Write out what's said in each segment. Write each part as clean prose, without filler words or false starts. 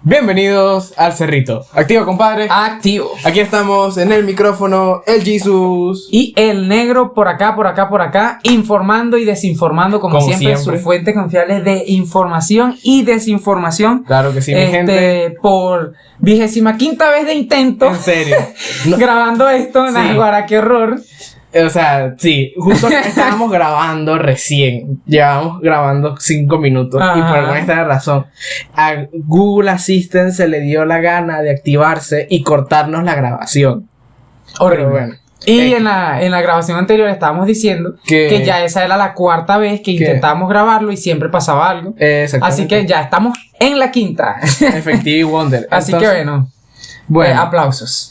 Bienvenidos al Cerrito. ¿Activo, compadre? Activo. Aquí estamos en el micrófono, el Jesus. Y el negro por acá, informando y desinformando, como siempre, su fuente confiable de información y desinformación. Claro que sí, mi gente. Por 25ª vez de intento. En serio. No. Grabando esto, Sí. Naguará, qué horror. O sea, sí, justo estábamos grabando recién. Llevamos grabando 5 minutos. Ajá. Y por alguna extraña razón, a Google Assistant se le dio la gana de activarse y cortarnos la grabación. Horrible. Pero bueno. Y en la grabación anterior estábamos diciendo que ya esa era la 4ª vez que intentábamos grabarlo y siempre pasaba algo. Así que ya estamos en la 5ª. Efectivo y Wonder. Así Entonces, que bueno. Aplausos.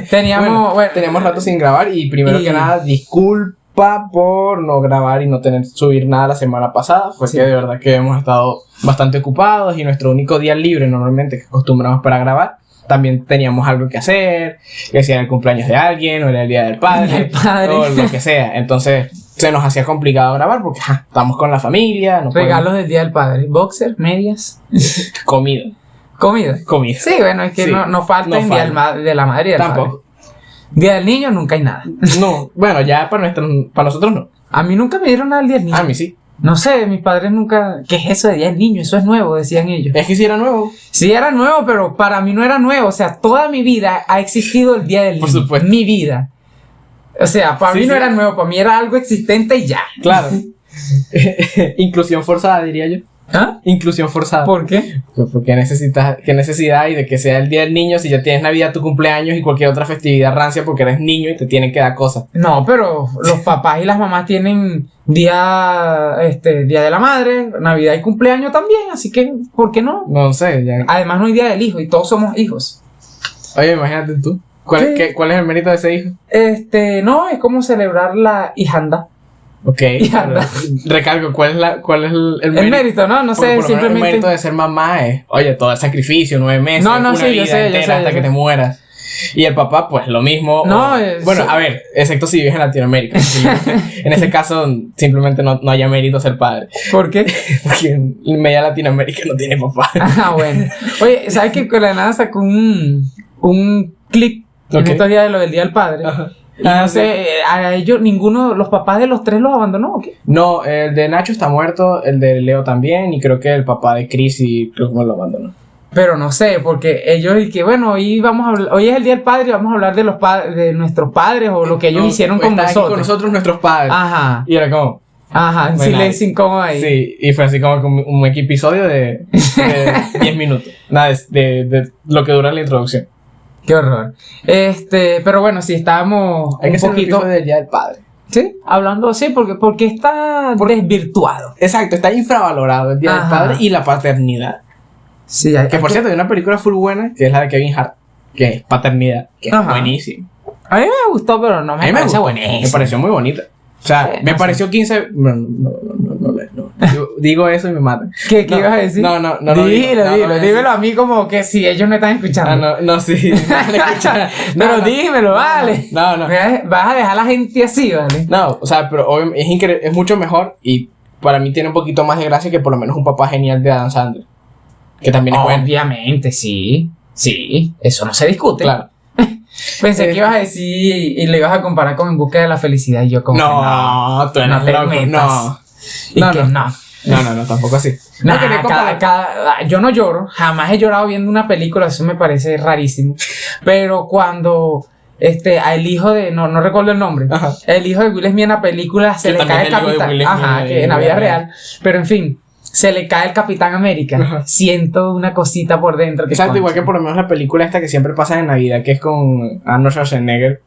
Teníamos rato sin grabar y primero que nada, disculpa por no grabar y no subir nada la semana pasada. Fue que de verdad que hemos estado bastante ocupados y nuestro único día libre normalmente que acostumbramos para grabar. También teníamos algo que hacer, que sea el cumpleaños de alguien o era el día del padre, o lo que sea. Entonces se nos hacía complicado grabar porque estamos con la familia. No regalos del día del padre, boxer, medias, comida. ¿Comida? Sí, bueno, es que sí, no falta en día de la madre y del tampoco. Padre. Día del niño nunca hay nada. No, bueno, ya para nosotros no. A mí nunca me dieron nada el día del niño. A mí sí. No sé, mis padres nunca... ¿Qué es eso de día del niño? Eso es nuevo, decían ellos. Es que sí era nuevo. Sí era nuevo, pero para mí no era nuevo. O sea, toda mi vida ha existido el día del niño. Por supuesto. Mi vida. O sea, para mí no era nuevo, para mí era algo existente y ya. Claro. Inclusión forzada, diría yo. ¿Ah? Inclusión forzada. ¿Por qué? Pues porque qué necesidad hay de que sea el día del niño si ya tienes Navidad, tu cumpleaños y cualquier otra festividad rancia porque eres niño y te tienen que dar cosas. No, pero los papás y las mamás tienen día de la madre, Navidad y cumpleaños también, así que ¿por qué no? No sé, ya. Además no hay día del hijo y todos somos hijos. Oye, imagínate tú. ¿Cuál es el mérito de ese hijo? No, es como celebrar la hijanda. Ok, recalco, ¿cuál es el mérito? El mérito, ¿no? No sé, simplemente... El mérito de ser mamá es, oye, todo el sacrificio, 9 meses, no, una sí, vida entera hasta que te mueras. Y el papá, pues, lo mismo. Bueno, a ver, excepto si vives en Latinoamérica. En ese caso, simplemente no haya mérito ser padre. ¿Por qué? Porque en media Latinoamérica no tiene papá. Bueno. Oye, ¿sabes que con la nada sacó un clip en estos días de lo del Día del Padre? Ajá. Y no sé, a ellos, los papás de los 3 los abandonó, ¿o qué? No, el de Nacho está muerto, el de Leo también, y creo que el papá de Chris y creo que me lo abandonó. Pero no sé, porque ellos, y que bueno, hoy es el Día del Padre y vamos a hablar de nuestros padres o lo que ellos hicieron con nosotros. Con nosotros, nuestros padres. Ajá. Y era como... en silencio incómodo ahí. Sí, y fue así como un episodio de 10 minutos. Nada, de lo que dura la introducción. Qué horror. Pero bueno, sí, estábamos Hay un que hacer poquito... un episodio del Día del Padre. Sí, hablando así, porque está desvirtuado. Exacto, está infravalorado el Día del Padre y la paternidad. Sí, que por cierto, hay una película full buena, que es la de Kevin Hart, que es Paternidad, que es buenísima. A mí me gustó, pero no me parece buenísima. Me pareció muy bonita. O sea, sí, me pareció 15... No. Digo eso y me matan. ¿Qué ibas a decir? No. Dímelo a mí como que si ellos no están escuchando. Sí. Pero dímelo, vale. No. Vas a dejar a la gente así, ¿vale? No, o sea, pero es mucho mejor y para mí tiene un poquito más de gracia que por lo menos un papá genial de Adam Sandler. Que también es bueno. Obviamente, sí. Sí, eso no se discute. Claro. Pensé que ibas a decir y le ibas a comparar con En Busca de la Felicidad y yo como tú eres loco, No, tampoco así. Yo no lloro, jamás he llorado viendo una película, eso me parece rarísimo. Pero cuando al hijo de, no recuerdo el nombre, el hijo de Will Smith en la película se le cae el capitán, que en la vida real, pero en fin, se le cae el Capitán América. Siento una cosita por dentro. Exacto, igual que por lo menos la película esta que siempre pasa en Navidad, que es con Arnold Schwarzenegger,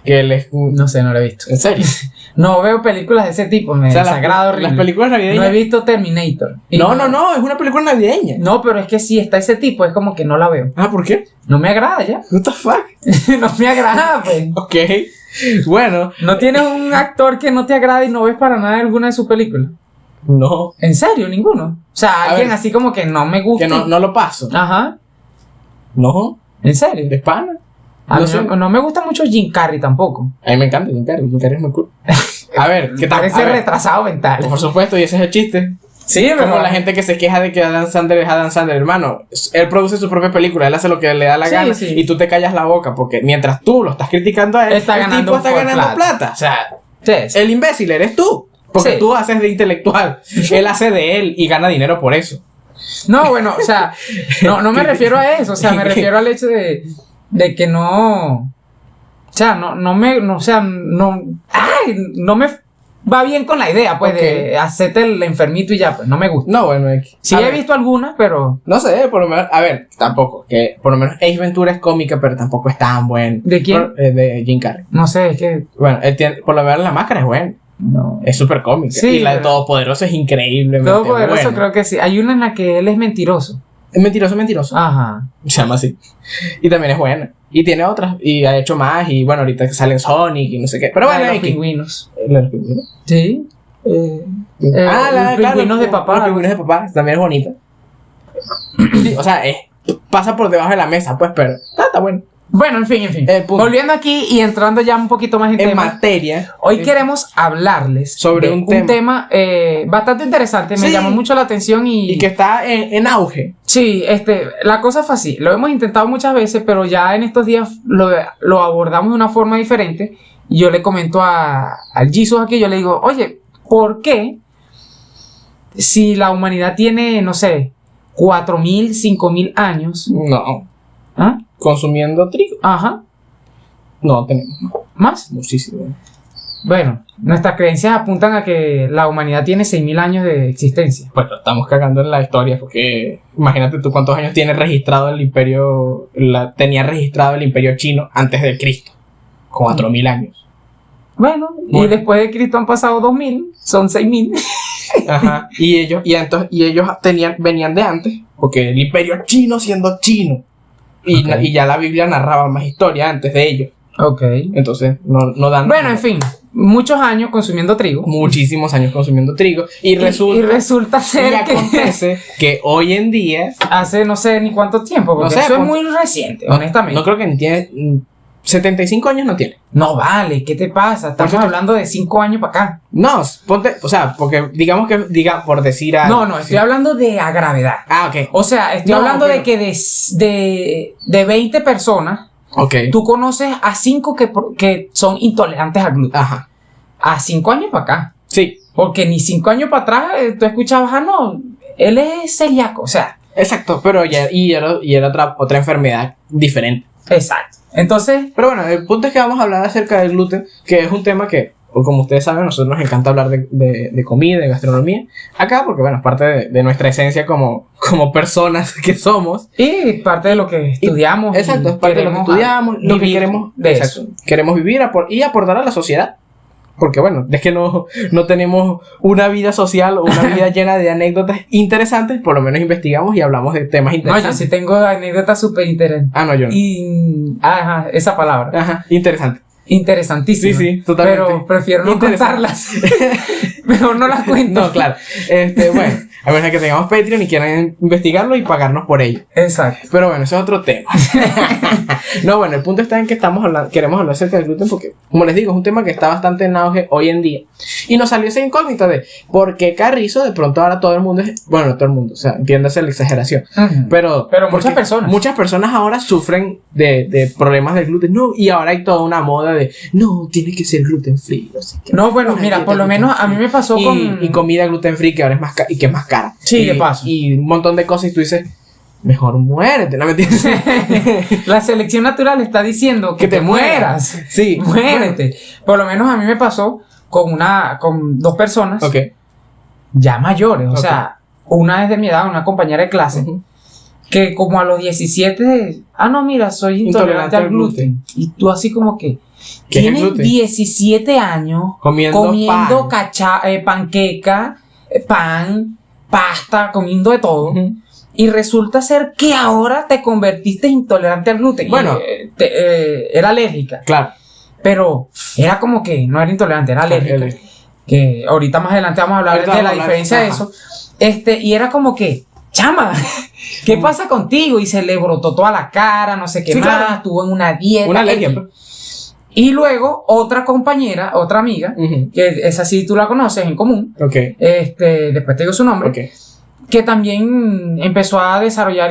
que él es... No sé, no la he visto. ¿En serio? No veo películas de ese tipo, me desagrada horrible. Las películas navideñas... No he visto Terminator. No, es una película navideña. No, pero es que si está ese tipo, es como que no la veo. ¿Por qué? No me agrada ya. What the fuck? No me agrada, pues. Ok, bueno. ¿No tienes un actor que no te agrada y no ves para nada alguna de sus películas? No. ¿En serio? ¿Ninguno? O sea, alguien así como que no me gusta. Que no lo paso. Ajá. No. ¿En serio? ¿De pana? No me gusta mucho Jim Carrey tampoco. A mí me encanta Jim Carrey. Jim Carrey es muy cool. A ver, ¿qué tal? Parece retrasado mental. Por supuesto, y ese es el chiste. Sí, como pero la gente que se queja de que Adam Sandler es Adam Sandler, hermano. Él produce su propia película, él hace lo que le da la gana y tú te callas la boca porque mientras tú lo estás criticando a él, está el tipo está ganando plata. O sea, sí. El imbécil eres tú, porque tú haces de intelectual, él hace de él y gana dinero por eso. No, bueno, o sea, no me refiero a eso, o sea, me refiero al hecho de que no, o sea, no me va bien con la idea, pues, de hacerte el enfermito y ya, pues, no me gusta. No, bueno, sí he visto algunas, pero... No sé, por lo menos, a ver, tampoco, que por lo menos Ace Ventura es cómica, pero tampoco es tan buena. ¿De quién? De Jim Carrey. No sé, es que... Bueno, él tiene, por lo menos La Máscara es buena. No. Es súper cómica. Sí, y la de Todopoderoso es increíblemente Todopoderoso buena. creo que sí. Hay una en la que él es mentiroso. Es mentiroso. Ajá. Se llama así. Y también es buena. Y tiene otras. Y ha hecho más. Y bueno, ahorita salen Sonic y no sé qué. Pero bueno, los pingüinos. ¿Los pingüinos? Sí. Los pingüinos de papá. Los pingüinos de papá. También es bonita. Sí, o sea, pasa por debajo de la mesa, pues, pero está bueno. Bueno, en fin. Volviendo aquí y entrando ya un poquito más en materia. Hoy queremos hablarles sobre un tema bastante interesante. Me llamó mucho la atención y que está en auge. Sí, la cosa fue así. Lo hemos intentado muchas veces, pero ya en estos días lo abordamos de una forma diferente. Y yo le comento al Jesus aquí, yo le digo, oye, ¿por qué si la humanidad tiene, no sé, 4.000, 5.000 años? No. ¿Ah? Consumiendo trigo. Ajá. No tenemos más. Muchísimo. Bueno, nuestras creencias apuntan a que la humanidad tiene 6.000 años de existencia. Bueno, estamos cagando en la historia porque imagínate tú cuántos años tiene registrado el imperio, tenía registrado el imperio chino antes de Cristo. 4.000 años. Bueno, y después de Cristo han pasado 2.000, son 6.000. Ajá. Y ellos venían de antes, porque el imperio chino siendo chino. Y ya la Biblia narraba más historia antes de ellos. Ok. Entonces, no dan... Bueno, en fin, muchos años consumiendo trigo. Muchísimos años consumiendo trigo. Y resulta ser acontece que hoy en día... Hace no sé ni cuánto tiempo, porque eso es muy reciente, honestamente. No creo que tiene... 75 años no tiene. No vale, ¿qué te pasa? Estamos hablando de 5 años para acá. No, ponte, o sea, porque digamos que por decir algo. No, estoy hablando de a gravedad. Ah, ok. O sea, estoy hablando de que de 20 personas, tú conoces a 5 que son intolerantes al gluten. Ajá. A 5 años para acá. Sí. Porque ni 5 años para atrás tú escuchabas, no, él es celíaco, o sea. Exacto, pero era otra enfermedad diferente. Exacto. Entonces, pero bueno, el punto es que vamos a hablar acerca del gluten, que es un tema que, como ustedes saben, a nosotros nos encanta hablar de comida, de gastronomía, acá porque, bueno, es parte de nuestra esencia como personas que somos. Y parte de lo que estudiamos. Exacto, es parte de lo que estudiamos, lo que queremos, queremos vivir y aportar a la sociedad. Porque bueno, es que no tenemos una vida social o una vida llena de anécdotas interesantes, por lo menos investigamos y hablamos de temas interesantes. No, yo sí tengo anécdotas súper interesantes. Ah, no, yo no. Ajá, esa palabra. Ajá, interesante. Interesantísimo. Sí, totalmente. Pero prefiero no contarlas. Mejor no las cuento. No, claro. Bueno, a menos que tengamos Patreon y quieran investigarlo y pagarnos por ello. Exacto. Pero bueno, ese es otro tema. No, bueno, el punto está en que queremos hablar acerca del gluten porque, como les digo, es un tema que está bastante en auge hoy en día. Y nos salió esa incógnita de por qué Carrizo de pronto ahora todo el mundo bueno, todo el mundo, o sea, entiéndase la exageración. Uh-huh. Pero muchas personas ahora sufren de problemas del gluten. No, y ahora hay toda una moda de no, tiene que ser gluten free. No, bueno, mira, por lo menos a mí me pasó y comida gluten free que ahora es más y que es más cara. Sí, de paso. Y un montón de cosas y tú dices, mejor muérete, ¿no me entiendes? La selección natural está diciendo que te mueras. Sí. Muérete. Bueno. Por lo menos a mí me pasó con 2 personas ya mayores. O sea, una es de mi edad, una compañera de clase, que como a los 17, no, mira, soy intolerante al gluten. Y tú así como que tienes 17 años comiendo panqueca, pan, pasta, comiendo de todo. Y resulta ser que ahora te convertiste intolerante al gluten. Bueno, era alérgica. Claro. Pero era como que no era intolerante, era alérgica. Que ahorita más adelante vamos a hablar de la diferencia de eso. Y era como que, chama, ¿qué pasa contigo? Y se le brotó toda la cara, no sé qué más, estuvo en una dieta. Una alergia. Y luego otra compañera, otra amiga, que esa sí tú la conoces en común. Después te digo su nombre. Que también empezó a desarrollar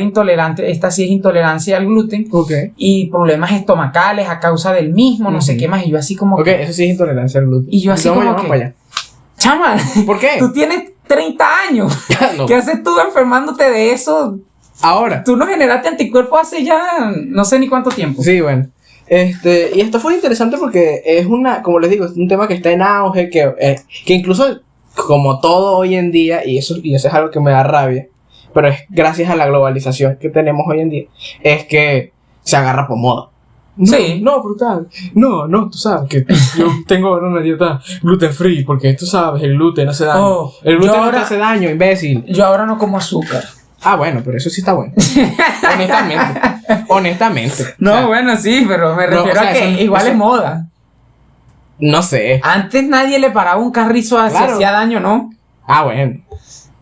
esta sí es intolerancia al gluten. Y problemas estomacales a causa del mismo, no sé qué más. Y yo así como eso sí es intolerancia al gluten. Y yo así como que... Chama, ¿por qué? Tú tienes 30 años. No. ¿Qué haces tú enfermándote de eso? Ahora. Tú no generaste anticuerpos hace ya no sé ni cuánto tiempo. Sí, bueno. Y esto fue interesante porque es como les digo, es un tema que está en auge, que incluso como todo hoy en día, y eso es algo que me da rabia, pero es gracias a la globalización que tenemos hoy en día, es que se agarra por moda. Sí. No, brutal. No, tú sabes que yo tengo una dieta gluten free porque tú sabes, el gluten hace daño. El gluten no te hace daño, imbécil. Yo ahora no como azúcar. Ah, bueno, pero eso sí está bueno. Honestamente. No, o sea, bueno, sí, pero me refiero a que igual es moda. No sé. Antes nadie le paraba un carrizo si hacía daño, ¿no? Ah, bueno.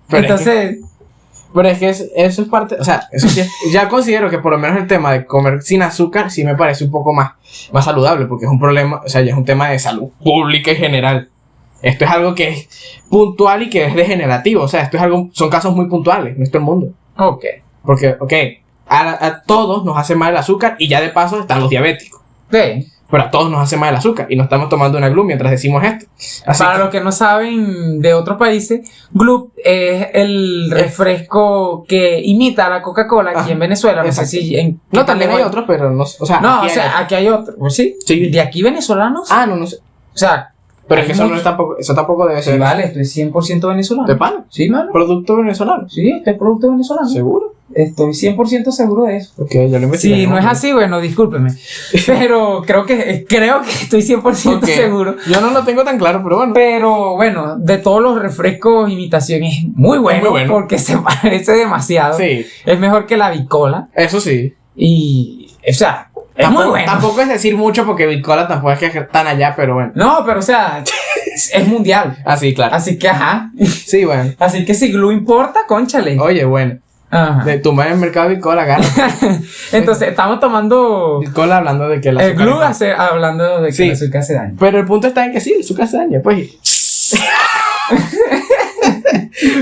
Pero entonces... Pero es que eso es parte, o sea, eso sí ya considero que por lo menos el tema de comer sin azúcar sí me parece un poco más saludable, porque es un problema, o sea, ya es un tema de salud pública en general. Esto es algo que es puntual y que es degenerativo, o sea, son casos muy puntuales, no es todo el mundo. Porque, a todos nos hace mal el azúcar y ya de paso están los diabéticos. Sí. Pero a todos nos hace mal el azúcar y no estamos tomando una Gloop mientras decimos esto. Para los que no saben de otros países, Gloop es el refresco que imita a la Coca-Cola aquí en Venezuela. No sé si no, también hay otros, pero no. O sea, aquí hay otros. Pues sí. ¿De aquí venezolanos? No sé. O sea. Pero es que eso tampoco debe ser. Sí, vale, estoy 100% venezolano. ¿De pana? Sí, mano. ¿Producto venezolano? Sí, es producto venezolano. ¿Seguro? Estoy 100% seguro de eso. Ya lo investigué. Si no es así, bueno, discúlpeme. Pero creo que estoy 100% seguro. Yo no lo tengo tan claro, pero bueno. Pero bueno, de todos los refrescos, imitación es muy bueno, porque se parece demasiado. Sí. Es mejor que la Bicola. Eso sí. Y, o sea, es muy bueno. Tampoco es decir mucho porque Bicola tampoco es que es tan allá, pero bueno. No, pero o sea, es mundial. Sí, claro. Así que, ajá. Sí, bueno. Así que si Glue importa, cónchale. Oye, bueno. Ajá. De tumbar en el mercado Bicola, gana. Entonces, estamos tomando... Bicola hablando de que la azúcar... El Glue hablando de que el azúcar hace daño. Pero el punto está en que sí, el azúcar hace daño, pues.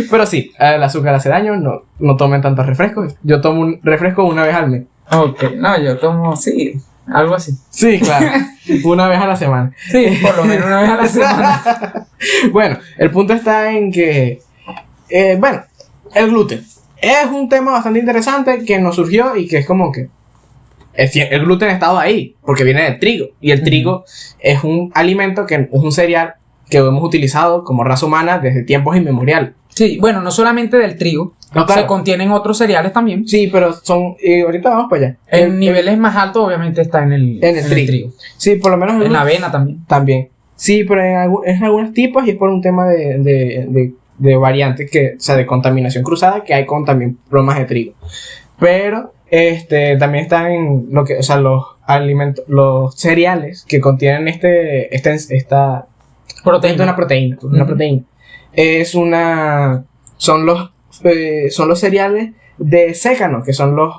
Pero sí, el azúcar hace daño, no tomen tantos refrescos. Yo tomo un refresco una vez al mes. No, yo tomo, sí, algo así. Sí, claro, una vez a la semana. Sí, por lo menos una vez a la semana. Bueno, el punto está en que, el gluten es un tema bastante interesante que nos surgió y que es como que el gluten ha estado ahí porque viene del trigo. Y el trigo es un alimento es un cereal que hemos utilizado como raza humana desde tiempos inmemoriales. Sí, bueno, no solamente del trigo, se contienen otros cereales también. Sí, pero ahorita vamos para allá. En niveles más altos obviamente está en el trigo. Sí, por lo menos en la avena también. También. Sí, pero en algunos tipos y es por un tema de variantes, o sea, de contaminación cruzada, que hay con también bromas de trigo. Pero también están los alimentos, los cereales que contienen esta proteína. Una proteína. Son los cereales de sécano, que son los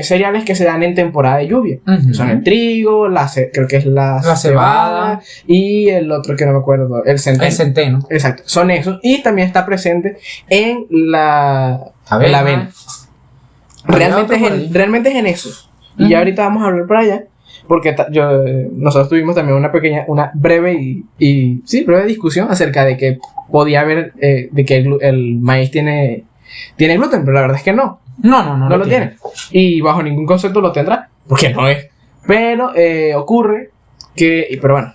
cereales que se dan en temporada de lluvia. Son el trigo, creo que es la cebada y el otro que no me acuerdo, el centeno. El centeno. Exacto, son esos. Y también está presente en la avena. Realmente es en esos. Y ya ahorita vamos a hablar para allá. Porque nosotros tuvimos también una breve breve discusión acerca de que podía haber, de que el maíz tiene gluten, pero la verdad es que no. No lo tiene. Y bajo ningún concepto lo tendrá, porque no es. Pero ocurre que, pero bueno,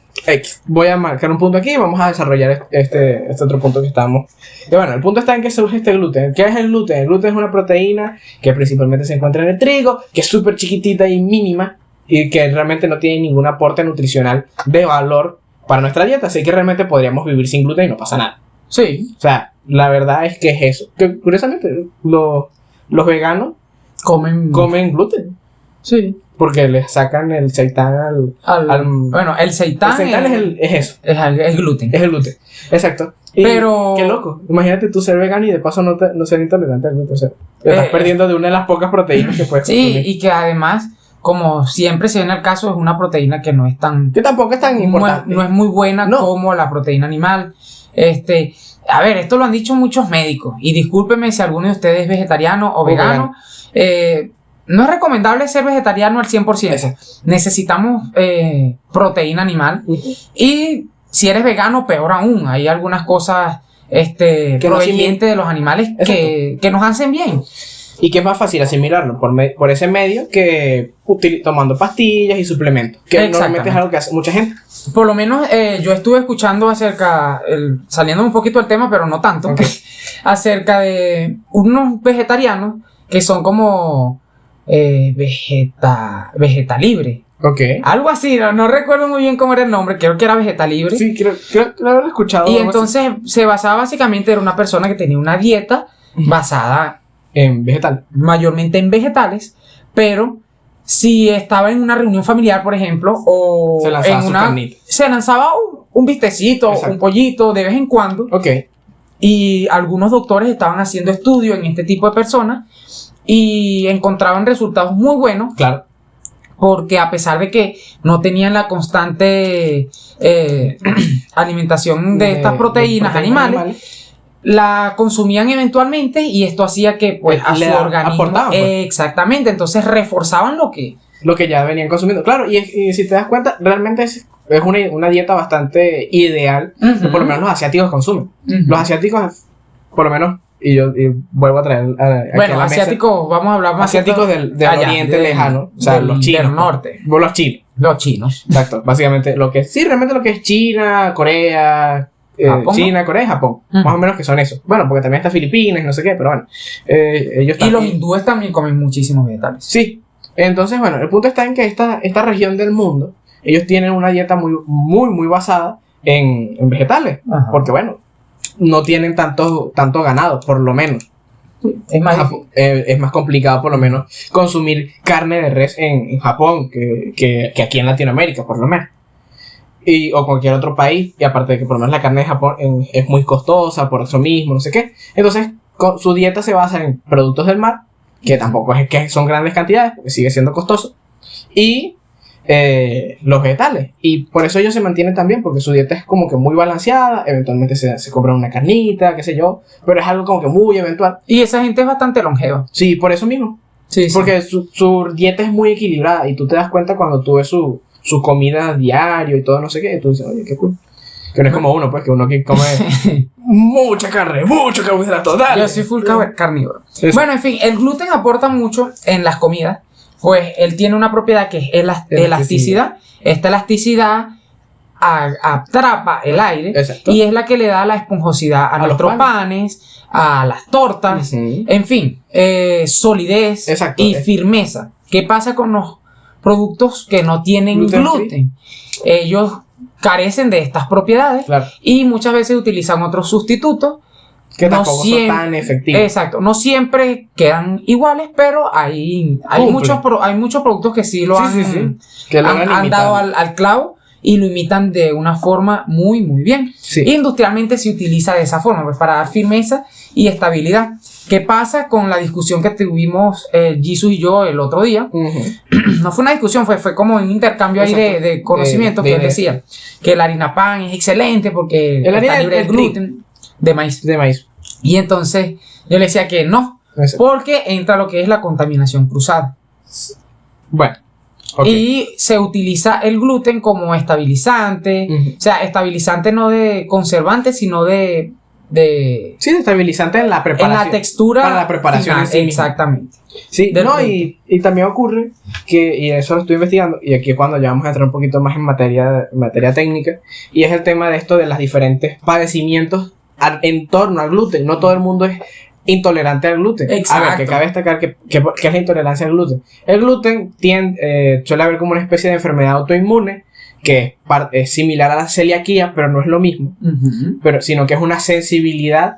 voy a marcar un punto aquí y vamos a desarrollar este otro punto que estamos. Y bueno, el punto está en que surge este gluten. ¿Qué es el gluten? El gluten es una proteína que principalmente se encuentra en el trigo, que es súper chiquitita y mínima, y que realmente no tiene ningún aporte nutricional de valor para nuestra dieta, así que realmente podríamos vivir sin gluten y no pasa nada. Sí. O sea, la verdad es que es eso. Que curiosamente, los veganos comen gluten. Sí. Porque le sacan el seitán bueno, el seitán es eso. Es gluten. Es el gluten. Exacto. Pero... Qué loco. Imagínate tú ser vegano y de paso no ser intolerante al gluten. O sea, estás perdiendo de una de las pocas proteínas que puedes consumir. Sí, y que además... como siempre se ve en el caso, es una proteína que no es tan... Que tampoco es tan importante. No es muy buena como la proteína animal. A ver, esto lo han dicho muchos médicos, y discúlpeme si alguno de ustedes es vegetariano o vegano. No es recomendable ser vegetariano al 100%. Exacto. Necesitamos proteína animal. Y si eres vegano, peor aún. Hay algunas cosas provenientes de los animales que nos hacen bien. Y que es más fácil asimilarlo por ese medio que tomando pastillas y suplementos. Que normalmente es algo que hace mucha gente. Por lo menos yo estuve escuchando saliendo un poquito del tema, pero no tanto, acerca de unos vegetarianos que son como vegetalibre. Algo así, no recuerdo muy bien cómo era el nombre, creo que era vegetalibre. Sí, creo haberlo escuchado. Y entonces se basaba básicamente en una persona que tenía una dieta basada en vegetal, mayormente en vegetales, pero si estaba en una reunión familiar, por ejemplo, o se lanzaba un bistecito, un pollito de vez en cuando. Y algunos doctores estaban haciendo estudios en este tipo de personas y encontraban resultados muy buenos. Claro. Porque a pesar de que no tenían la constante alimentación de estas proteínas animales, la consumían eventualmente, y esto hacía que pues a su organismo exactamente, entonces reforzaban lo que ya venían consumiendo. Claro, y si te das cuenta, realmente es una dieta bastante ideal que por lo menos los asiáticos consumen. Los asiáticos, por lo menos, y vuelvo a traer bueno, asiáticos, vamos a hablar más asiáticos del oriente lejano, o sea, los chinos, del norte, los chinos, exacto, básicamente lo que es China, Corea, China, Corea y Japón, más o menos, que son esos. Bueno, porque también está Filipinas y no sé qué, pero bueno, ellos y los hindúes también comen muchísimos vegetales. Sí, entonces bueno, el punto está en que esta región del mundo, ellos tienen una dieta muy basada en vegetales. Porque bueno, no tienen tanto ganado, por lo menos. Es más complicado, por lo menos, consumir carne de res en Japón que aquí en Latinoamérica, por lo menos. O cualquier otro país. Y aparte de que por lo menos la carne de Japón es muy costosa por eso mismo, no sé qué. Entonces, su dieta se basa en productos del mar, que tampoco es que son grandes cantidades, porque sigue siendo costoso. Y los vegetales. Y por eso ellos se mantienen tan bien, porque su dieta es como que muy balanceada. Eventualmente se compran una carnita, qué sé yo, pero es algo como que muy eventual. Y esa gente es bastante longeva. Sí, por eso mismo. Sí, porque su dieta es muy equilibrada, y tú te das cuenta cuando tú ves su comida diario y todo, no sé qué, y tú dices, oye, qué cool. Que no es como uno, pues, que uno que come mucha carne, mucho carbohidrato, dale. Yo soy full carnívoro. Bueno, en fin, el gluten aporta mucho en las comidas, pues él tiene una propiedad que es elasticidad. Esta elasticidad atrapa el aire. Exacto. Y es la que le da la esponjosidad a nuestros panes, a las tortas, en fin, solidez. Exacto, y firmeza. ¿Qué pasa con los productos que no tienen gluten? Ellos carecen de estas propiedades, y muchas veces utilizan otros sustitutos que tampoco son tan efectivos. Exacto, no siempre quedan iguales, pero hay muchos productos que sí lo han dado al clavo y lo imitan de una forma muy bien. Industrialmente se utiliza de esa forma, pues, para dar firmeza y estabilidad. ¿Qué pasa con la discusión que tuvimos Jesus y yo el otro día? No fue una discusión, fue como un intercambio ahí de conocimiento, que él decía que la harina pan es excelente porque está libre de gluten, de maíz. Y entonces yo le decía que no, porque entra lo que es la contaminación cruzada. Bueno. Y se utiliza el gluten como estabilizante, o sea, estabilizante no de conservante, sino de estabilizante en la preparación. En la textura. Para la preparación en sí exactamente. Sí, y también ocurre que, y eso lo estoy investigando, y aquí es cuando ya vamos a entrar un poquito más en materia técnica, y es el tema de esto de los diferentes padecimientos en torno al gluten. No todo el mundo es intolerante al gluten. Exacto. A ver, que cabe destacar que es la intolerancia al gluten. El gluten suele haber como una especie de enfermedad autoinmune, que es similar a la celiaquía, pero no es lo mismo, sino que es una sensibilidad,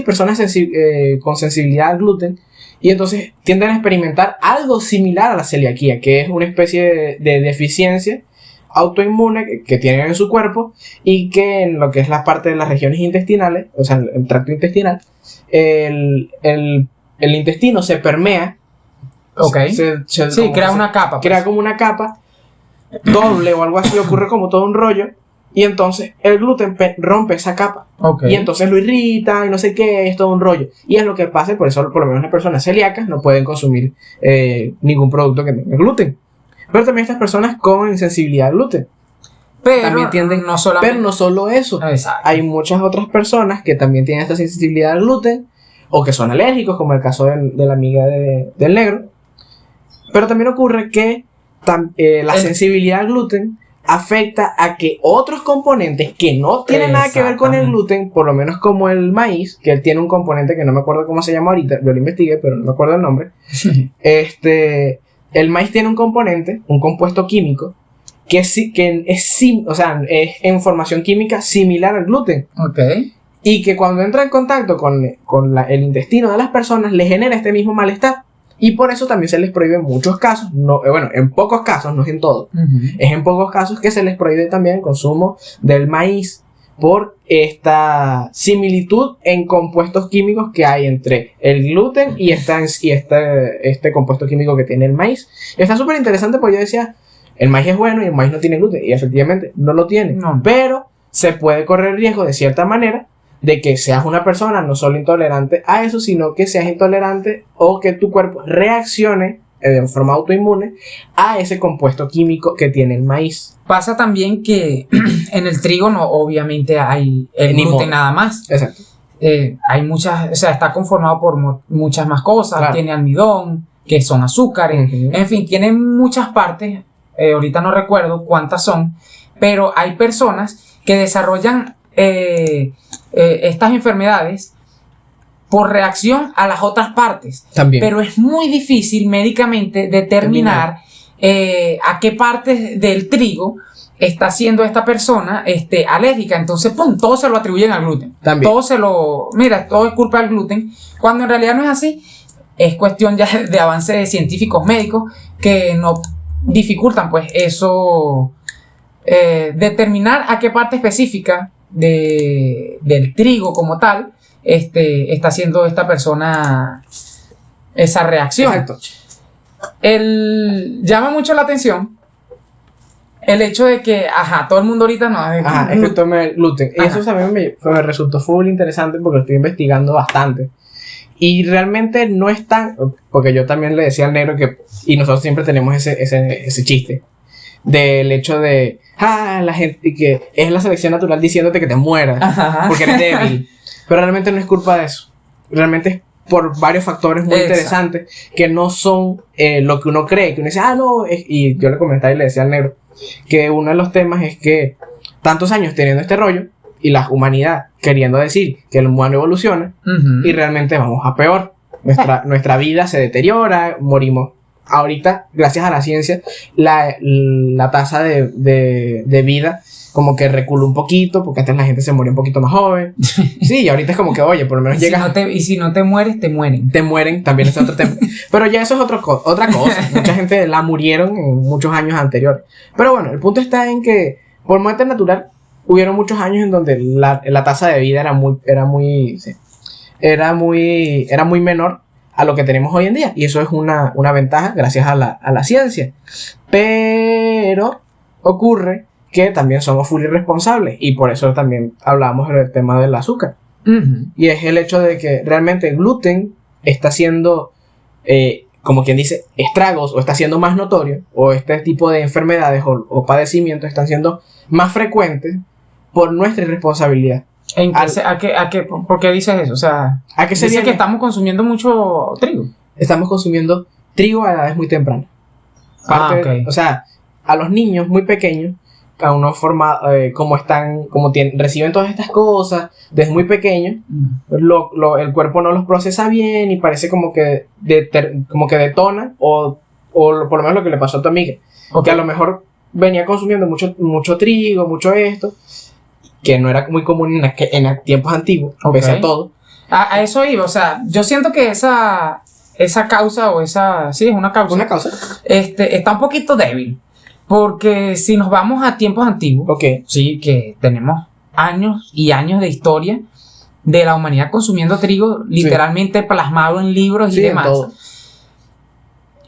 personas con sensibilidad al gluten, y entonces tienden a experimentar algo similar a la celiaquía, que es una especie de deficiencia autoinmune que tienen en su cuerpo, y que en lo que es la parte de las regiones intestinales, o sea, el tracto intestinal, el intestino se permea Ok. Sí, crea una capa. Crea pues como una capa doble o algo así, ocurre como todo un rollo. Y entonces el gluten rompe esa capa. Okay. Y entonces lo irrita y no sé qué, es todo un rollo. Y es lo que pasa, por eso por lo menos las personas celíacas no pueden consumir ningún producto que tenga gluten. Pero también estas personas con insensibilidad al gluten. Pero también tienden, pero no solo eso. Exacto. Hay muchas otras personas que también tienen esta sensibilidad al gluten o que son alérgicos, como el caso de la amiga del negro. Pero también ocurre que la sensibilidad al gluten afecta a que otros componentes que no tienen nada que ver con el gluten, por lo menos como el maíz, que él tiene un componente que no me acuerdo cómo se llama ahorita, yo lo investigué, pero no me acuerdo el nombre. El maíz tiene un componente, un compuesto químico, que es en formación química similar al gluten. Okay. Y que cuando entra en contacto con el intestino de las personas, le genera este mismo malestar. Y por eso también se les prohíbe en muchos casos, en pocos casos, no es en todos, es en pocos casos que se les prohíbe también el consumo del maíz por esta similitud en compuestos químicos que hay entre el gluten y este compuesto químico que tiene el maíz. Y está súper interesante porque yo decía, el maíz es bueno y el maíz no tiene gluten, y efectivamente no lo tiene, pero se puede correr riesgo de cierta manera de que seas una persona no solo intolerante a eso, sino que seas intolerante o que tu cuerpo reaccione de forma autoinmune a ese compuesto químico que tiene el maíz. Pasa también que en el trigo no, obviamente hay el gluten nada más. Exacto. Hay muchas, o sea, está conformado por muchas más cosas, claro. Tiene almidón, que son azúcares, en fin, tiene muchas partes, ahorita no recuerdo cuántas son, pero hay personas que desarrollan estas enfermedades por reacción a las otras partes. También. Pero es muy difícil médicamente determinar a qué parte del trigo está siendo esta persona alérgica. Entonces, ¡pum!, todo se lo atribuyen al gluten. También. Todo es culpa del gluten, cuando en realidad no es así. Es cuestión ya de avances científicos médicos que nos dificultan, pues, eso, determinar a qué parte específica del trigo como tal está haciendo esta persona esa reacción. Exacto. Llama mucho la atención el hecho de que todo el mundo ahorita no es que tome el gluten. Y eso también me resultó full interesante porque lo estoy investigando bastante. Y realmente no es tan, porque yo también le decía al negro y nosotros siempre tenemos ese chiste del hecho de la gente que es la selección natural diciéndote que te mueras porque eres débil, pero realmente no es culpa de eso, realmente es por varios factores muy interesantes que no son lo que uno cree, que uno dice, y yo le comentaba y le decía al negro que uno de los temas es que tantos años teniendo este rollo y la humanidad queriendo decir que el humano evoluciona y realmente vamos a peor, nuestra vida se deteriora, morimos. Ahorita, gracias a la ciencia, la tasa de vida como que reculó un poquito, porque antes la gente se moría un poquito más joven. Sí, y ahorita es como que, oye, por lo menos llegas... y si no te mueres, te mueren. Te mueren, también es otro tema. Pero ya eso es otra cosa. Mucha gente la murieron en muchos años anteriores. Pero bueno, el punto está en que, por muerte natural, hubieron muchos años en donde la tasa de vida era muy menor a lo que tenemos hoy en día, y eso es una ventaja gracias a la ciencia. Pero ocurre que también somos full irresponsables, y por eso también hablamos del tema del azúcar. Y es el hecho de que realmente el gluten está haciendo, como quien dice, estragos, o está siendo más notorio, o este tipo de enfermedades o padecimientos están siendo más frecuentes por nuestra irresponsabilidad. ¿Por qué dices eso? O sea, ¿a qué se dice que estamos consumiendo mucho trigo? Estamos consumiendo trigo a edades muy tempranas. O sea, a los niños muy pequeños, a uno reciben todas estas cosas desde muy pequeños, el cuerpo no los procesa bien y parece como que detona, o por lo menos lo que le pasó a tu amiga, que a lo mejor venía consumiendo mucho trigo, mucho esto, que no era muy común en tiempos antiguos, pese a todo. A eso iba, o sea, yo siento que esa causa, sí, es una causa. Una causa. Está un poquito débil, porque si nos vamos a tiempos antiguos, sí, que tenemos años y años de historia de la humanidad consumiendo trigo, literalmente plasmado en libros y demás.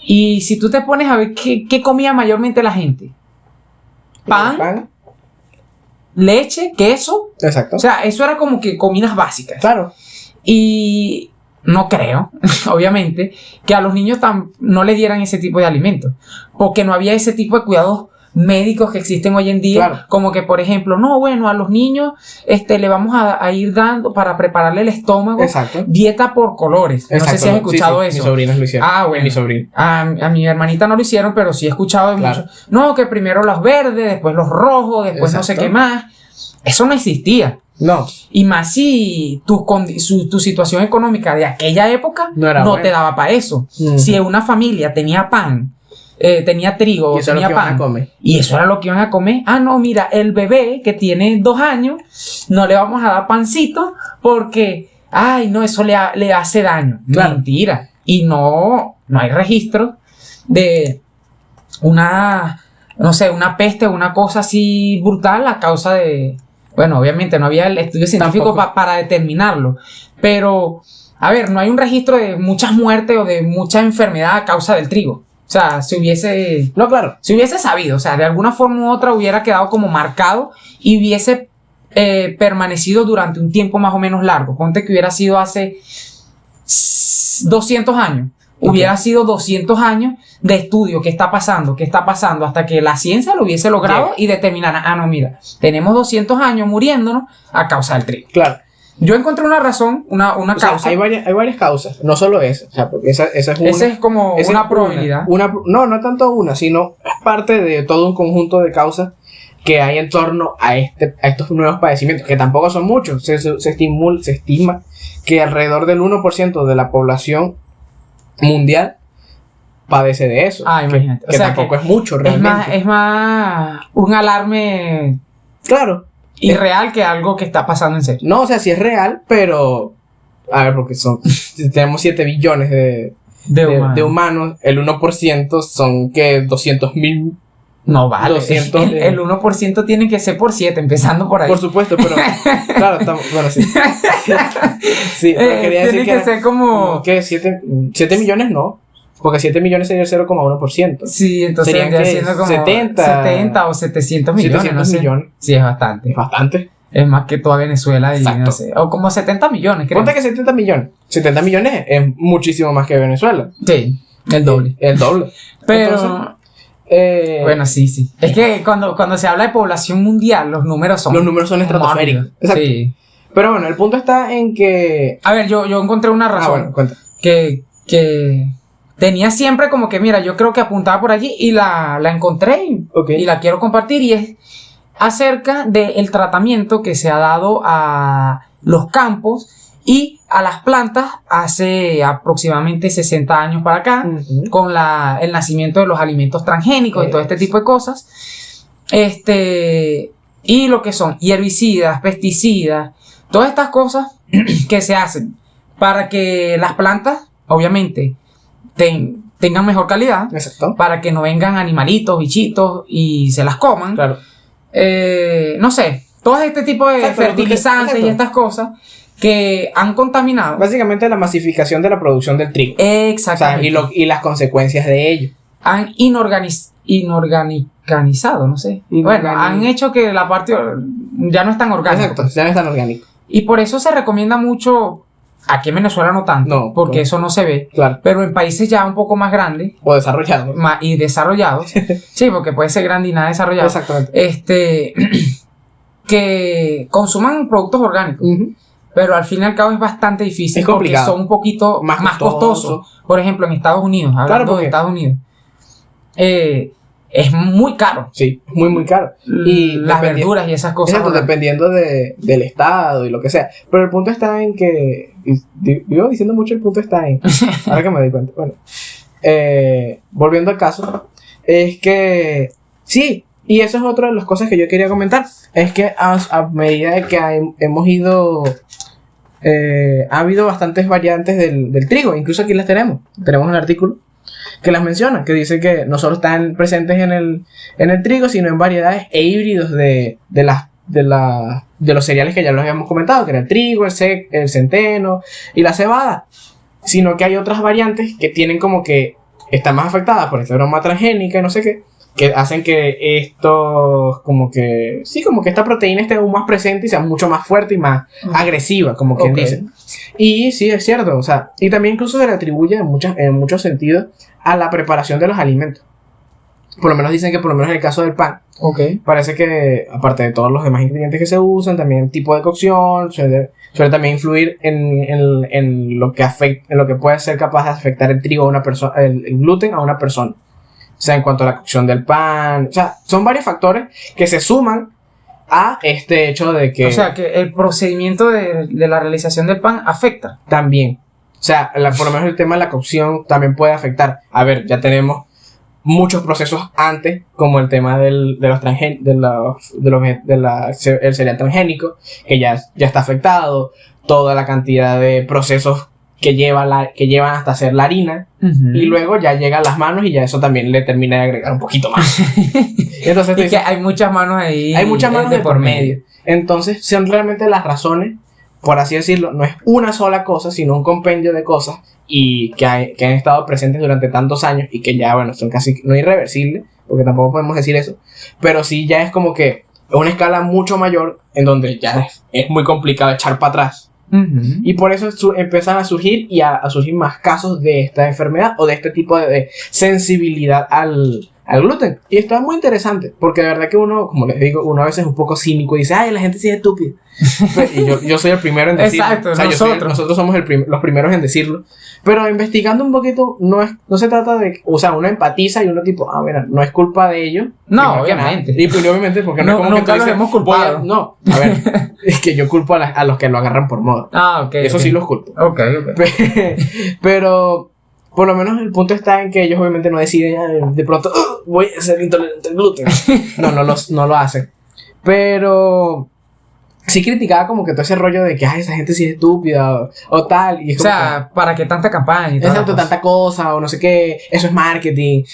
Y si tú te pones a ver qué comía mayormente la gente, pan, leche, queso. Exacto. O sea, eso era como que comidas básicas. Claro. Y no creo, obviamente, que a los niños no le dieran ese tipo de alimentos, porque no había ese tipo de cuidados médicos que existen hoy en día, claro. Como que, por ejemplo, no, bueno, a los niños le vamos a ir dando para prepararle el estómago. Exacto. Dieta por colores. Exacto. No sé si has escuchado eso. Mis sobrinos lo hicieron. Ah, bueno. Mi sobrino. A mi hermanita no lo hicieron, pero sí he escuchado de claro. muchos. No, que primero los verdes, después los rojos, después no sé qué más. Eso no existía. No. Y más si tu situación económica de aquella época no te daba para eso. Si una familia tenía pan, tenía trigo, y eso tenía pan, y eso era lo que iban a comer. Ah, no, mira, el bebé que tiene 2 años, no le vamos a dar pancito porque, ay, no, eso le hace daño. Claro. Mentira. Y no hay registro de una peste o una cosa así brutal a causa de... Bueno, obviamente no había el estudio científico para determinarlo, pero, a ver, no hay un registro de muchas muertes o de mucha enfermedad a causa del trigo. O sea, si hubiese sabido, o sea, de alguna forma u otra hubiera quedado como marcado y hubiese permanecido durante un tiempo más o menos largo. Ponte que hubiera sido hace 200 años. Hubiera sido 200 años de estudio, qué está pasando, hasta que la ciencia lo hubiese logrado y determinara, no, mira, tenemos 200 años muriéndonos a causa del trigo. Claro. Yo encontré una razón, una causa. Sea, hay varias causas, no solo esa. O sea, porque esa es una. Esa es como una probabilidad. No tanto una, sino es parte de todo un conjunto de causas que hay en torno a estos nuevos padecimientos, que tampoco son muchos. Se estima que alrededor del 1% de la población mundial padece de eso. Imagínate. Que tampoco es mucho realmente. Es más un alarme. Claro. Irreal que algo que está pasando en serio. No, o sea, sí es real, pero... A ver, porque tenemos 7 billones de humanos. El 1% son, ¿qué? 200,000... No vale. 200 el 1% tiene que ser por 7, empezando por ahí. Por supuesto, pero... claro, bueno, sí. Sí, pero quería decir que ser como... ¿Qué? 7 millones no. Porque 7 millones sería el 0,1%. Sí, entonces serían siendo como 70 o 700 millones. 700 no sé. millones. Sí, es bastante. Es bastante. Es más que toda Venezuela y no sé. O como 70 millones, creo. Ponte que 70 millones. 70 millones es muchísimo más que Venezuela. Sí, el doble. El doble. Pero... Entonces, bueno, sí. Es que cuando se habla de población mundial, los números son estratosféricos. Exacto. Sí. Pero bueno, el punto está en que... A ver, yo encontré una razón. Bueno, cuenta. Que tenía siempre como que, mira, yo creo que apuntaba por allí y la encontré y la quiero compartir, y es acerca del tratamiento que se ha dado a los campos y a las plantas hace aproximadamente 60 años para acá, con el nacimiento de los alimentos transgénicos y todo este tipo de cosas. Y lo que son herbicidas, pesticidas, todas estas cosas que se hacen para que las plantas, obviamente, tengan mejor calidad. Exacto. Para que no vengan animalitos, bichitos y se las coman. Claro. No sé, todo este tipo de fertilizantes y estas cosas que han contaminado. Básicamente la masificación de la producción del trigo. Exactamente. O sea, y las consecuencias de ello. Han inorganizado, no sé. Bueno, han hecho que la parte ya no es tan orgánica. Exacto, ya no es tan orgánico. Y por eso se recomienda mucho. Aquí en Venezuela no tanto, porque eso no se ve. Claro. Pero en países ya un poco más grandes. O desarrollados. Y desarrollados. Sí, porque puede ser grande y nada desarrollado. Exactamente. Que consuman productos orgánicos. Pero al fin y al cabo es bastante difícil. Es complicado. Porque son un poquito más costosos. Por ejemplo, en Estados Unidos. Hablando de Estados Unidos. Es muy caro. Sí, muy caro. Y las verduras y esas cosas. Exacto, dependiendo del estado y lo que sea. Pero el punto está en que... Vivo diciendo mucho el punto está en... Ahora que me doy cuenta. Bueno, volviendo al caso, es que... Sí, y eso es otra de las cosas que yo quería comentar. Es que a medida de que hemos ido... ha habido bastantes variantes del trigo. Incluso aquí las tenemos. Tenemos un artículo que las menciona, que dice que no solo están presentes en el trigo, sino en variedades e híbridos de los cereales que ya los habíamos comentado, que era el trigo, el centeno y la cebada, sino que hay otras variantes que tienen como que están más afectadas por esta broma transgénica y no sé qué, que hacen que esto, como que esta proteína esté aún más presente y sea mucho más fuerte y más agresiva, como quien dice. Y sí, es cierto, o sea, y también incluso se le atribuye en muchos sentidos a la preparación de los alimentos. Por lo menos dicen que por lo menos en el caso del pan, parece que aparte de todos los demás ingredientes que se usan, también el tipo de cocción suele también influir en lo que puede ser capaz de afectar el trigo a una persona, el gluten a una persona. O sea, en cuanto a la cocción del pan, o sea, son varios factores que se suman a este hecho de que... O sea, que el procedimiento de la realización del pan afecta. También. O sea, por lo menos el tema de la cocción también puede afectar. A ver, ya tenemos muchos procesos antes, como el tema el cereal transgénico, que ya está afectado, toda la cantidad de procesos que llevan hasta hacer la harina, y luego ya llega a las manos y ya eso también le termina de agregar un poquito más. Entonces, y que hay muchas manos ahí. Hay muchas manos de por medio. Entonces, son realmente las razones, por así decirlo, no es una sola cosa, sino un compendio de cosas y que han estado presentes durante tantos años y que ya, bueno, son casi no irreversibles, porque tampoco podemos decir eso, pero sí ya es como que una escala mucho mayor en donde ya es muy complicado echar para atrás. Y por eso empiezan a surgir a surgir más casos de esta enfermedad o de este tipo de sensibilidad al gluten. Y esto es muy interesante, porque de verdad que uno, como les digo, uno a veces es un poco cínico y dice, ay, la gente sí es estúpida. Y yo soy el primero en decirlo. Exacto, o sea, nosotros somos los primeros en decirlo. Pero investigando un poquito, no se trata de, o sea, uno empatiza y uno tipo, mira, no es culpa de ellos. No, obviamente. Y obviamente, porque no es como nunca los hemos culpado. No, a ver, es que yo culpo a los que lo agarran por moda. Ok. Eso sí los culpo. Ok. Pero por lo menos el punto está en que ellos obviamente no deciden de pronto, voy a ser intolerante al gluten. No lo hacen. Pero sí criticaba como que todo ese rollo de que esa gente sí es estúpida o tal. Y es como ¿para qué tanta campaña? Exacto, tanta cosa o no sé qué. Eso es marketing.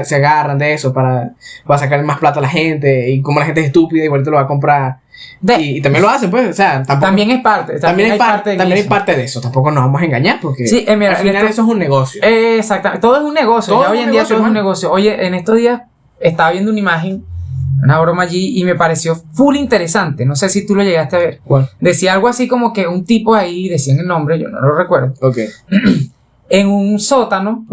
Se agarran de eso para sacar más plata a la gente. Y como la gente es estúpida, igual te lo va a comprar. Y también lo hacen, pues. O sea, también es parte. También hay parte de eso. Tampoco nos vamos a engañar porque sí, mira, al final eso es un negocio. Exactamente. Todo es un negocio. Ya hoy en día todo es un negocio. Oye, en estos días estaba viendo una imagen, una broma allí, y me pareció full interesante. No sé si tú lo llegaste a ver. ¿Cuál? Decía algo así como que un tipo ahí, decían el nombre, yo no lo recuerdo. En un sótano.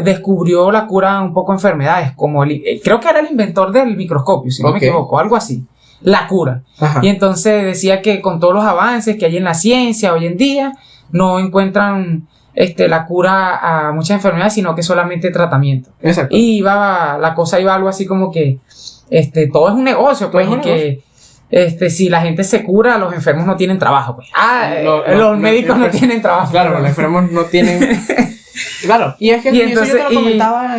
Descubrió la cura a un poco de enfermedades, como creo que era el inventor del microscopio, si no me equivoco, algo así. La cura. Ajá. Y entonces decía que con todos los avances que hay en la ciencia hoy en día, no encuentran la cura a muchas enfermedades, sino que solamente tratamiento. Exacto. Y la cosa iba algo así como que todo es un negocio, pues, y que si la gente se cura, los enfermos no tienen trabajo, pues. Los médicos no tienen trabajo. Claro, los enfermos no tienen. Claro, y es que entonces, eso yo te lo comentaba.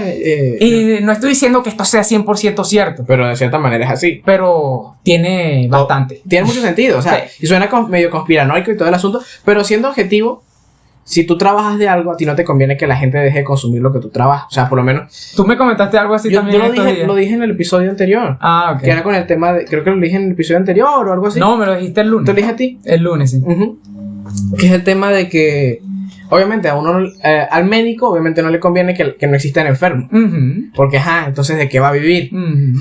Y no estoy diciendo que esto sea 100% cierto. Pero de cierta manera es así. Pero tiene bastante. Tiene mucho sentido, o sea, y suena medio conspiranoico y todo el asunto, pero siendo objetivo, si tú trabajas de algo, a ti no te conviene que la gente deje de consumir lo que tú trabajas. O sea, por lo menos... Tú me comentaste algo así también. Yo lo dije en el episodio anterior. Ok. Que era con el tema de... Creo que lo dije en el episodio anterior o algo así. No, me lo dijiste el lunes. ¿Te lo dije a ti? El lunes, sí. Que es el tema de que... Obviamente a uno, al médico, obviamente no le conviene que no existan enfermos. Porque, entonces, ¿de qué va a vivir?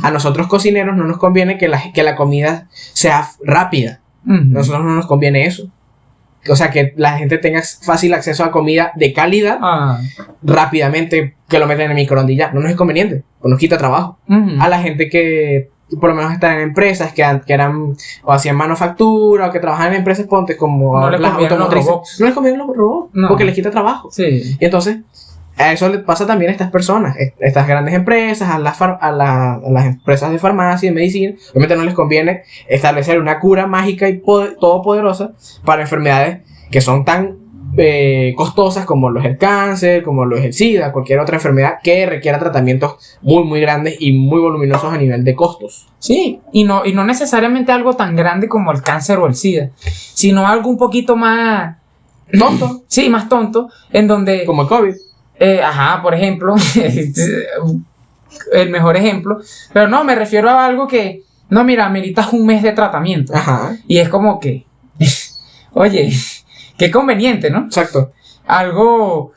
A nosotros cocineros no nos conviene que la comida sea rápida. Nosotros no nos conviene eso. O sea, que la gente tenga fácil acceso a comida de calidad rápidamente, que lo meten en el microondas y ya. No nos es conveniente, pues nos quita trabajo. A la gente que por lo menos está en empresas que eran o hacían manufactura o que trabajaban en empresas, ponte como las automotrices. No les convienen los robots porque les quita trabajo. Sí. Y entonces, a eso le pasa también a estas personas, estas grandes empresas, a las empresas de farmacia y de medicina. Obviamente no les conviene establecer una cura mágica y todopoderosa para enfermedades que son tan costosas como lo es el cáncer, como lo es el SIDA, cualquier otra enfermedad que requiera tratamientos muy muy grandes y muy voluminosos a nivel de costos. Sí, y no necesariamente algo tan grande como el cáncer o el SIDA, sino algo un poquito más tonto. Sí, más tonto, en donde... Como el COVID. Por ejemplo, el mejor ejemplo, pero no, me refiero a algo que, no, mira, ameritas un mes de tratamiento. Y es como que, oye, qué conveniente, ¿no? Exacto. Algo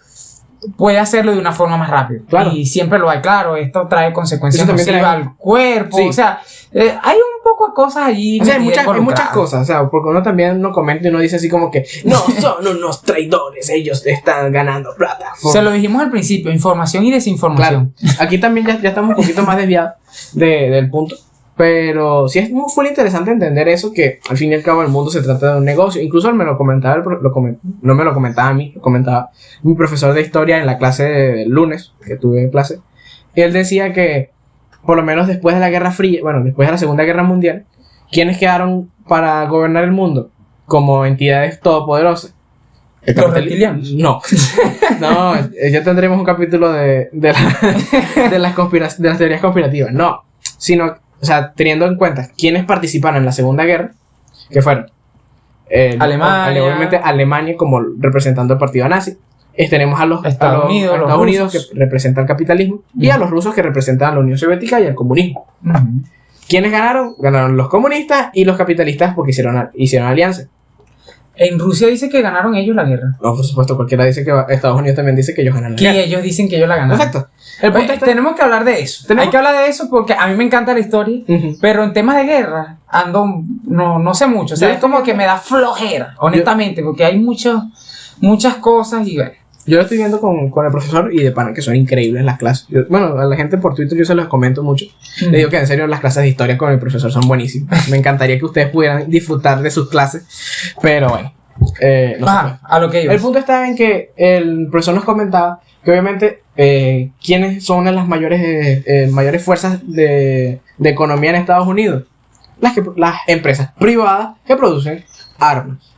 puede hacerlo de una forma más rápida. Claro. Y siempre lo hay, claro, esto trae consecuencias Eso también nocivas trae... al cuerpo, Sí. o sea, hay un poco de cosas allí. O sea, hay muchas cosas, o sea, porque uno también no comenta y uno dice así como que no, son unos traidores, ellos están ganando plata. Se lo dijimos al principio, información y desinformación. Claro, aquí también ya estamos un poquito más desviados del punto, pero sí es muy interesante entender eso, que al fin y al cabo el mundo se trata de un negocio. Incluso me lo comentaba, no me lo comentaba a mí, lo comentaba mi profesor de historia en la clase del lunes, que tuve clase, y él decía que por lo menos después de la Guerra Fría, bueno, después de la Segunda Guerra Mundial, ¿quiénes quedaron para gobernar el mundo como entidades todopoderosas? ¿Los reptilianos? No, no, ya tendremos un capítulo de las teorías conspirativas. No, sino, o sea, teniendo en cuenta quiénes participaron en la Segunda Guerra, que fueron Alemania, obviamente Alemania como representando el partido nazi. Tenemos a los Estados Unidos que representan el capitalismo y a los rusos que representan a la Unión Soviética y al comunismo. ¿Quiénes ganaron? Ganaron los comunistas y los capitalistas porque hicieron alianza. En Rusia dice que ganaron ellos la guerra. No, por supuesto, cualquiera dice que Estados Unidos también dice que ellos ganaron la guerra. Y ellos dicen que ellos la ganaron. Exacto. El punto está... Tenemos que hablar de eso. Hay que hablar de eso porque a mí me encanta la historia, pero en temas de guerra no sé mucho. O sea, es como que me da flojera, honestamente, porque hay muchas cosas y bueno. Yo lo estoy viendo con el profesor y de pana que son increíbles las clases. Bueno, a la gente por Twitter yo se los comento mucho. Le digo que en serio las clases de historia con el profesor son buenísimas. Me encantaría que ustedes pudieran disfrutar de sus clases. Pero bueno, no sé. A lo que iba. El punto está en que el profesor nos comentaba que obviamente ¿quiénes son las mayores fuerzas de economía en Estados Unidos? Las empresas privadas que producen armas.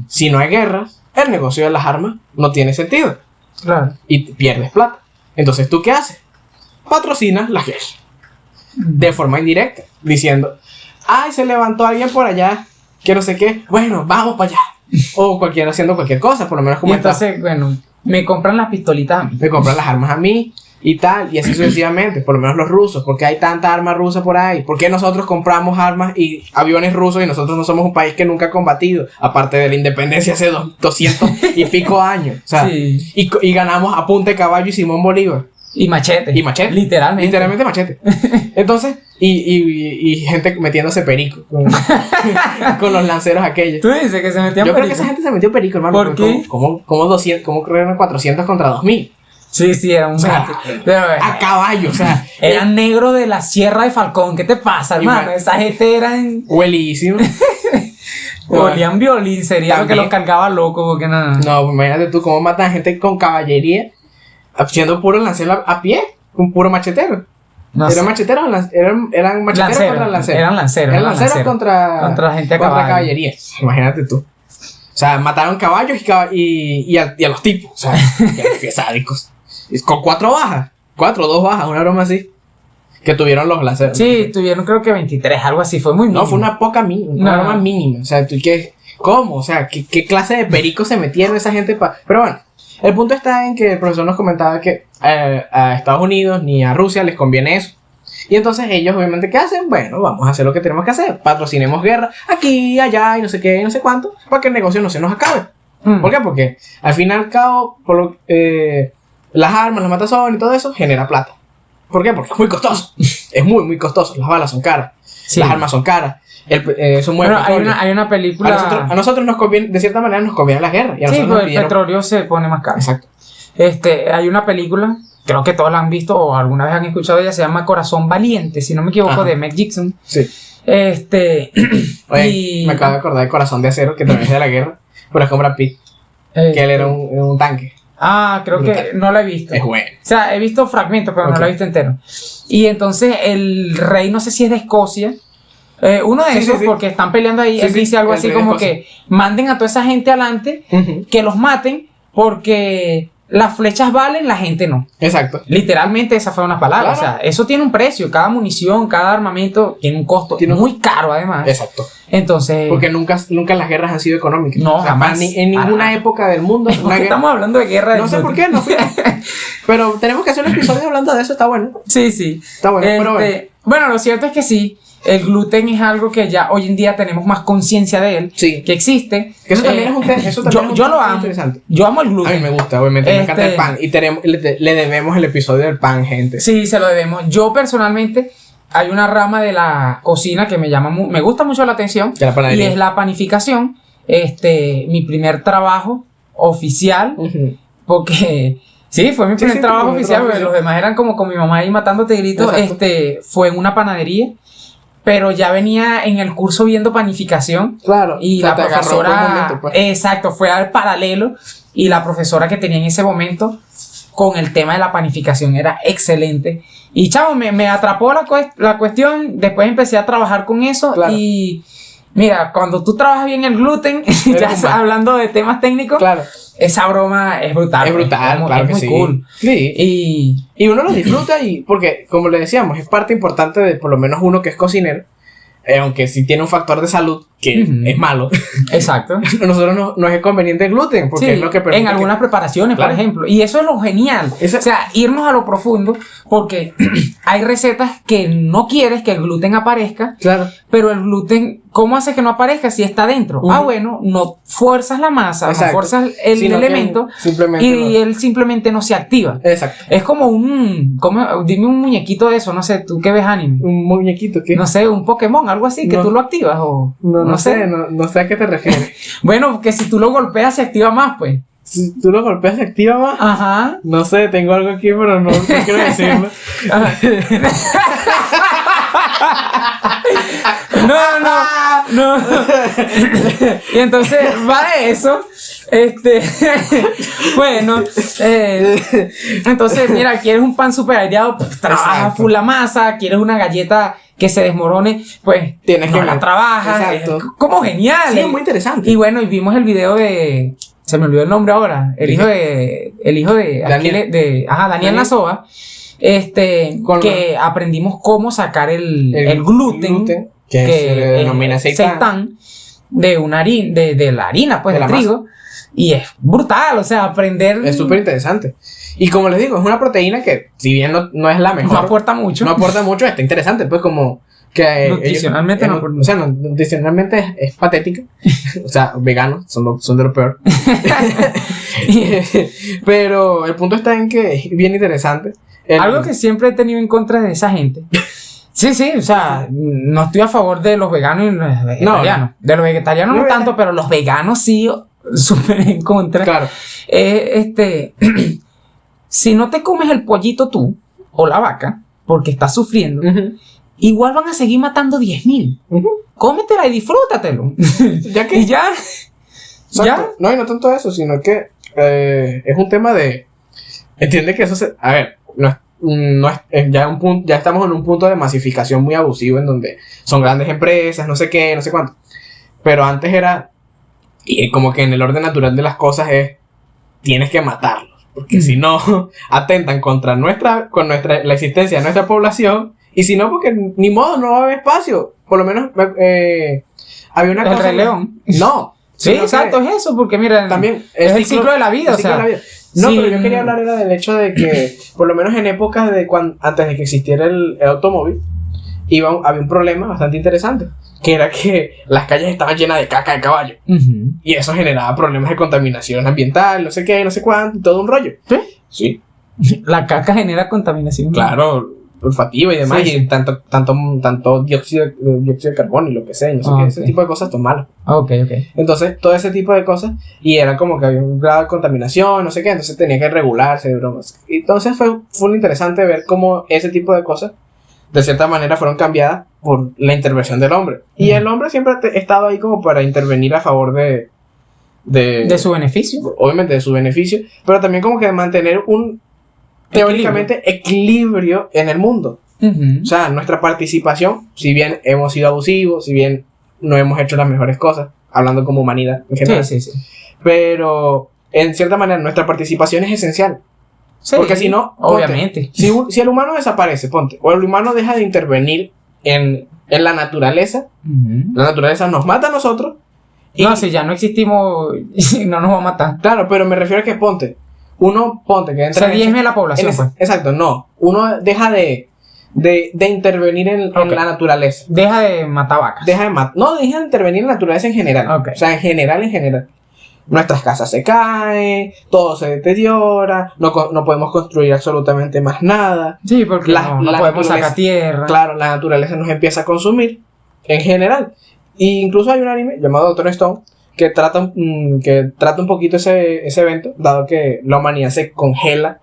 Si no hay guerras, el negocio de las armas no tiene sentido. Claro. Y pierdes plata. Entonces, ¿tú qué haces? Patrocinas las guerras. De forma indirecta. Diciendo, ay, se levantó alguien por allá, que no sé qué. Bueno, vamos para allá. O cualquiera haciendo cualquier cosa, por lo menos como y entonces, bueno, me compran las pistolitas a mí. Me compran las armas a mí y tal, y así sucesivamente. Por lo menos los rusos. ¿Por qué hay tanta arma rusa por ahí? ¿Por qué nosotros compramos armas y aviones rusos y nosotros no somos un país que nunca ha combatido? Aparte de la independencia hace 200 y pico años. O sea, sí. y ganamos a punta de caballo y Simón Bolívar. Y machete. Literalmente machete. Entonces, y gente metiéndose perico con los lanceros aquellos. ¿Tú dices que se metían perico? Yo creo que esa gente se metió perico, hermano. ¿Por qué? ¿Cómo corrieron 400 contra 2000? Sí, era un pero, a caballo, o sea. Eran negros de la Sierra de Falcón. ¿Qué te pasa, hermano? Esa gente eran... Huelísimo. Olían violín, sería también lo que los cargaba loco, porque nada. No, imagínate tú cómo matan gente con caballería, haciendo puro lancero a pie, con puro machetero. No ¿Eran macheteros? ¿Eran macheteros contra lanceros? Eran lanceros contra gente a contra caballería. Imagínate tú. O sea, mataron caballos y a los tipos. O sea, qué sádicos. Con 4 bajas. 2 bajas, una broma así. Que tuvieron los lanceros. Sí, tuvieron creo que 23, algo así. Fue muy mínimo. No, fue una poca mínima. Una broma mínima. O sea, ¿cómo? O sea, ¿qué clase de perico se metieron esa gente para...? Pero bueno, el punto está en que el profesor nos comentaba que a Estados Unidos ni a Rusia les conviene eso. Y entonces ellos obviamente ¿qué hacen? Bueno, vamos a hacer lo que tenemos que hacer. Patrocinemos guerra aquí, allá y no sé qué y no sé cuánto, para que el negocio no se nos acabe. ¿Por qué? Porque al fin y al cabo las armas, los matazones y todo eso genera plata. ¿Por qué? Porque es muy costoso. Es muy, muy costoso. Las balas son caras. Sí. Las armas son caras. Eso mueve petróleo. Hay una película... A nosotros nos conviene, de cierta manera nos conviene las guerras. Y a sí, pues el petróleo se pone más caro. Exacto. Hay una película, creo que todos la han visto o alguna vez han escuchado de ella, se llama Corazón Valiente, si no me equivoco, de Mel Gibson. Sí. Oye, me acabo de acordar de Corazón de Acero, que también es de la guerra, pero es con Brad Pitt, que él era un tanque. Creo que no la he visto. Es bueno. O sea, he visto fragmentos, pero no la he visto entero. Y entonces el rey, no sé si es de Escocia, uno de esos, porque están peleando ahí, él dice algo así como que manden a toda esa gente adelante, que los maten, porque las flechas valen, la gente no. Exacto. Literalmente esas fueron las palabras. Claro. O sea, eso tiene un precio, cada munición, cada armamento tiene un costo muy caro además. Exacto. Entonces... Porque nunca las guerras han sido económicas. No, jamás. En ninguna época del mundo. Estamos hablando de guerra. No sé por qué, no fui. Pero tenemos que hacer un episodio hablando de eso, está bueno. Sí. Está bueno, pero bueno. Bueno, lo cierto es que sí. el gluten es algo que ya hoy en día tenemos más conciencia de él, Sí. que existe. Eso también es un tema yo lo amo. interesante. Yo amo el gluten. A mí me gusta, obviamente, me encanta el pan. Y le debemos el episodio del pan, gente. Sí, se lo debemos. Yo personalmente, hay una rama de la cocina que me gusta mucho la atención, De la panadería. y es la panificación. Mi primer trabajo oficial, Ujú. porque sí, fue mi primer tu trabajo primer oficial, trabajo porque oficial. los demás eran como con mi mamá ahí matándote gritos. Exacto. Fue en una panadería, pero ya venía en el curso viendo panificación. Claro. Y o sea, la te agarró un buen profesora, momento, pues. exacto, fue al paralelo, y la profesora que tenía en ese momento con el tema de la panificación era excelente. Y chavo, me atrapó la cuestión. Después empecé a trabajar con eso. Claro. Y mira, cuando tú trabajas bien el gluten, ya un man. hablando de temas técnicos, Claro. esa broma es brutal. Es brutal, claro es que muy sí. cool. Sí. Y uno lo disfruta porque, como le decíamos, es parte importante de por lo menos uno que es cocinero, aunque sí tiene un factor de salud que Ujú. es malo. Exacto. A nosotros no es conveniente el gluten, porque Sí, es lo que permite en algunas preparaciones, Claro. por ejemplo. Y eso es lo genial. O sea, irnos a lo profundo, porque hay recetas que no quieres que el gluten aparezca, Claro. pero el gluten, ¿cómo hace que no aparezca si está dentro? Ujú. Bueno, no fuerzas la masa, Exacto. no fuerzas el Sino que elemento, simplemente y él simplemente no se activa. Exacto. Es como dime un muñequito de eso, no sé, tú que ves anime. Un muñequito que No sé, un Pokémon, algo así, que No. tú lo activas o... no sé, no sé a qué te refieres. Bueno, que si tú lo golpeas se activa más, pues. Si tú lo golpeas, ¿se activa más? Ajá. No sé, tengo algo aquí, pero no quiero decirlo. No. Y entonces va de eso. Bueno, entonces mira, quieres un pan super aireado, pues trabaja Exacto. full la masa. Quieres una galleta que se desmorone, pues Tienes no que la trabajas. Exacto. Es como genial. Sí, es muy interesante. Y bueno, y vimos el video de... Se me olvidó el nombre ahora. El hijo de Daniel. Daniel Nazoa. Que aprendimos cómo sacar el gluten, que se le denomina seitán. de una harina, de la harina, pues, De de la trigo. Y es brutal, o sea, aprender. Es súper interesante. Y como les digo, es una proteína que, si bien no es la mejor, no aporta mucho. no aporta mucho, está interesante, pues como que Nutricionalmente ellos, o sea, nutricionalmente es patética. O sea, veganos son de lo peor. Pero el punto está en que es bien interesante. Algo que siempre he tenido en contra de esa gente. Sí, o sea, no estoy a favor de los veganos y los vegetarianos. De los vegetarianos no tanto, pero los veganos sí, súper en contra. Claro. Si no te comes el pollito tú, o la vaca, porque estás sufriendo, Uh-huh. igual van a seguir matando 10.000. Uh-huh. Cómetela y disfrútatelo. Ya que Y ya. Exacto. ¿Ya? No, y no tanto eso, sino que es un tema de... Entiende que eso se... A ver, no es ya un punto, ya estamos en un punto de masificación muy abusivo en donde son grandes empresas, no sé qué, no sé cuánto. Pero antes era... Y como que en el orden natural de las cosas es... Tienes que matarlos. Porque si no, atentan contra la existencia de nuestra población. Y si no, porque ni modo, no va a haber espacio. Por lo menos había una El cosa... Rey León. No. Sí, exacto, es eso, porque mira, También es el ciclo de la vida, o sea. No, sí. pero yo quería hablar era del hecho de que, por lo menos en épocas de antes de que existiera el automóvil, había un problema bastante interesante, que era que las calles estaban llenas de caca de caballo. Uh-huh. Y eso generaba problemas de contaminación ambiental, no sé qué, no sé cuánto, todo un rollo. ¿Sí? Sí, La caca genera contaminación. claro, olfativa y demás, Sí, sí. y tanto dióxido de carbono y lo que sea, y no sé qué, ese tipo de cosas son malas. Ok. Entonces, todo ese tipo de cosas, y era como que había un grado de contaminación, no sé qué, entonces tenía que regularse, bromas. Entonces fue muy interesante ver cómo ese tipo de cosas, de cierta manera, fueron cambiadas por la intervención del hombre. Y el hombre siempre ha estado ahí como para intervenir a favor de su beneficio. Obviamente de su beneficio, pero también como que de mantener un, teóricamente, equilibrio en el mundo. Uh-huh. O sea, nuestra participación, si bien hemos sido abusivos, si bien no hemos hecho las mejores cosas, hablando como humanidad en general, Sí. pero en cierta manera nuestra participación es esencial. Sí, Porque si no, ponte, obviamente. si el humano desaparece, ponte, o el humano deja de intervenir en la naturaleza, Uh-huh. la naturaleza nos mata a nosotros. No, si ya no existimos, no nos va a matar. Claro, pero me refiero a que ponte que entra Se diezme la población, pues. exacto, no. Uno deja de de intervenir en la naturaleza. Deja de matar vacas. Deja de intervenir en la naturaleza en general. O sea, en general. Nuestras casas se caen, todo se deteriora, no podemos construir absolutamente más nada. Sí, porque no podemos sacar tierra. Claro, la naturaleza nos empieza a consumir en general. E incluso hay un anime llamado Doctor Stone que trata un poquito ese evento, dado que la humanidad se congela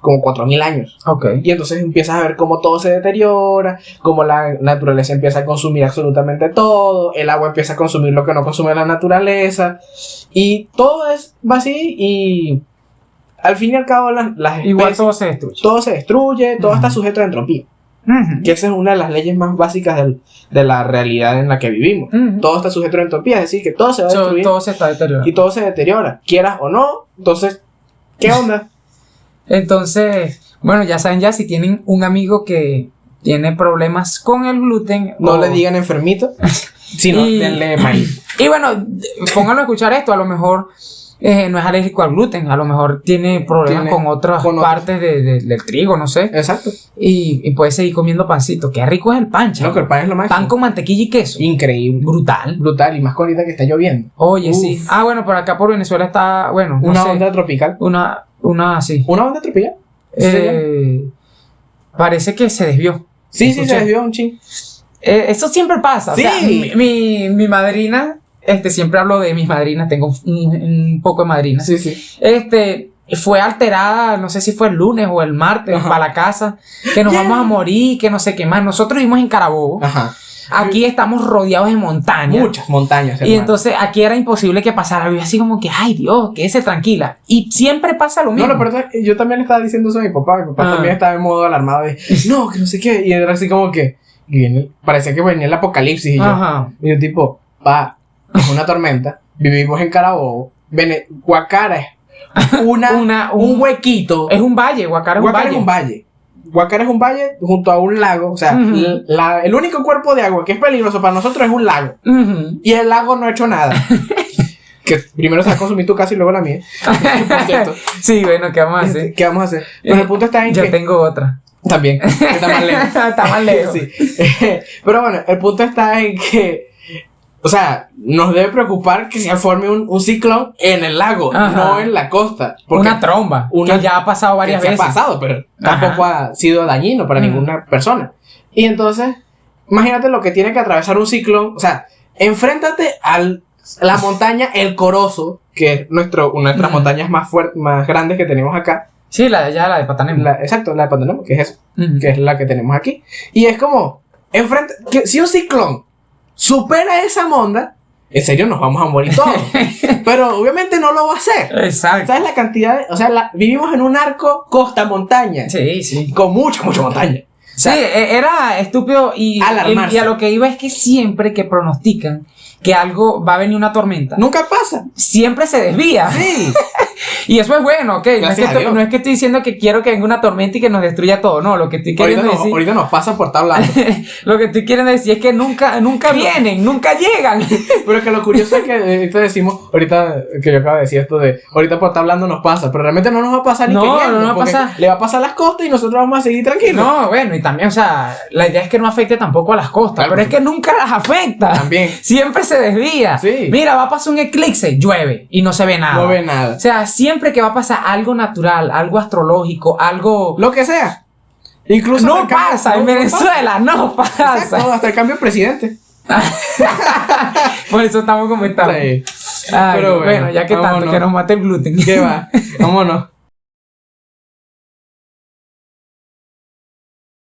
como 4000 años. Okay. Y entonces empiezas a ver cómo todo se deteriora, cómo la naturaleza empieza a consumir absolutamente todo, el agua empieza a consumir lo que no consume la naturaleza, y todo va así, y al fin y al cabo las especies, igual todo se destruye. Todo se destruye, todo está sujeto a entropía. Que esa es una de las leyes más básicas de la realidad en la que vivimos. Todo está sujeto a entropía, es decir, que todo se va a destruir. Todo se está deteriorando. Y todo se deteriora, quieras o no. Entonces, ¿qué onda? Entonces, bueno, ya saben, ya si tienen un amigo que tiene problemas con el gluten, no le digan enfermito, sino denle maíz. Y bueno, pónganlo a escuchar esto, a lo mejor no es alérgico al gluten, a lo mejor tiene problemas con otras partes del trigo, no sé. Exacto. Y puede seguir comiendo pancito. Qué rico es el pan, chaval. No, que el pan es lo máximo. Pan con mantequilla y queso. Increíble. Brutal. Brutal, y más con ahorita que está lloviendo. Oye, sí. Ah, bueno, por acá por Venezuela está, bueno, no una sé, onda tropical. Sí. ¿Una onda tropical? Parece que se desvió. Sí, se desvió un ching. Eso siempre pasa. Sí. O sea, mi madrina, siempre hablo de mis madrinas, tengo un poco de madrinas. Sí. Fue alterada, no sé si fue el lunes o el martes, para la casa, que nos vamos a morir, que no sé qué más. Nosotros vivimos en Carabobo. Ajá. Aquí estamos rodeados de montañas. Muchas montañas. Y entonces aquí era imposible que pasara. Yo así como que, ay Dios, quédese tranquila. Y siempre pasa lo mismo. No, pero yo también le estaba diciendo eso a mi papá. Mi papá también estaba en modo alarmado de, no, que no sé qué. Y era así como que, parecía que venía el apocalipsis. Y yo tipo, es una tormenta. Vivimos en Carabobo. Guacara es un huequito. Es un valle, Guacara es un valle. Guacara es un valle junto a un lago. O sea, el único cuerpo de agua que es peligroso para nosotros es un lago. Y el lago no ha hecho nada. Que primero se va a consumir tu casa y luego la mía. Sí, bueno, ¿qué vamos a hacer? ¿Qué vamos a hacer? Pero el punto está en que... Yo tengo otra. También, está más lejos. Está más lejos. Sí. Pero bueno, el punto está en que, o sea, nos debe preocupar que se forme un ciclón en el lago, no en la costa. Una tromba, que ya ha pasado varias veces. Ha pasado, pero tampoco ha sido dañino para ninguna persona. Y entonces, imagínate lo que tiene que atravesar un ciclón. O sea, enfréntate a la montaña El Corozo, que es nuestras montañas más grandes que tenemos acá. Sí, la de Patanema. Exacto, la de Patanema, que es eso, que es la que tenemos aquí. Y es como, si un ciclón supera esa monda, en serio nos vamos a morir todos. Pero obviamente no lo va a hacer. Exacto. ¿Sabes la cantidad vivimos en un arco costa-montaña? Sí. Con mucha montaña. O sea, sí, era estúpido y a lo que iba es que siempre que pronostican que algo va a venir una tormenta, nunca pasa. Siempre se desvía. Sí. Y eso es bueno, ¿ok? No es que estoy diciendo que quiero que venga una tormenta y que nos destruya todo, no, lo que estoy queriendo decir... Ahorita nos pasa por estar hablando. Lo que estoy queriendo decir es que nunca vienen, nunca llegan. Pero que lo curioso es que ahorita que yo acabo de decir esto de, ahorita por estar hablando nos pasa, pero realmente no nos va a pasar no va a pasar. Le va a pasar a las costas y nosotros vamos a seguir tranquilos. No, bueno, y también, o sea, la idea es que no afecte tampoco a las costas, claro, pero es que nunca las afecta. También. Siempre se desvía. Sí. Mira, va a pasar un eclipse, llueve y no se ve nada. No ve nada. O sea, siempre que va a pasar algo natural, algo astrológico, algo... Lo que sea. Incluso no pasa, en Venezuela no pasa. Exacto, hasta el cambio de presidente. Por eso estamos comentando. Sí. Ay, pero bueno, ya que vámonos. Tanto que nos mate el gluten. ¿Qué va? Vámonos.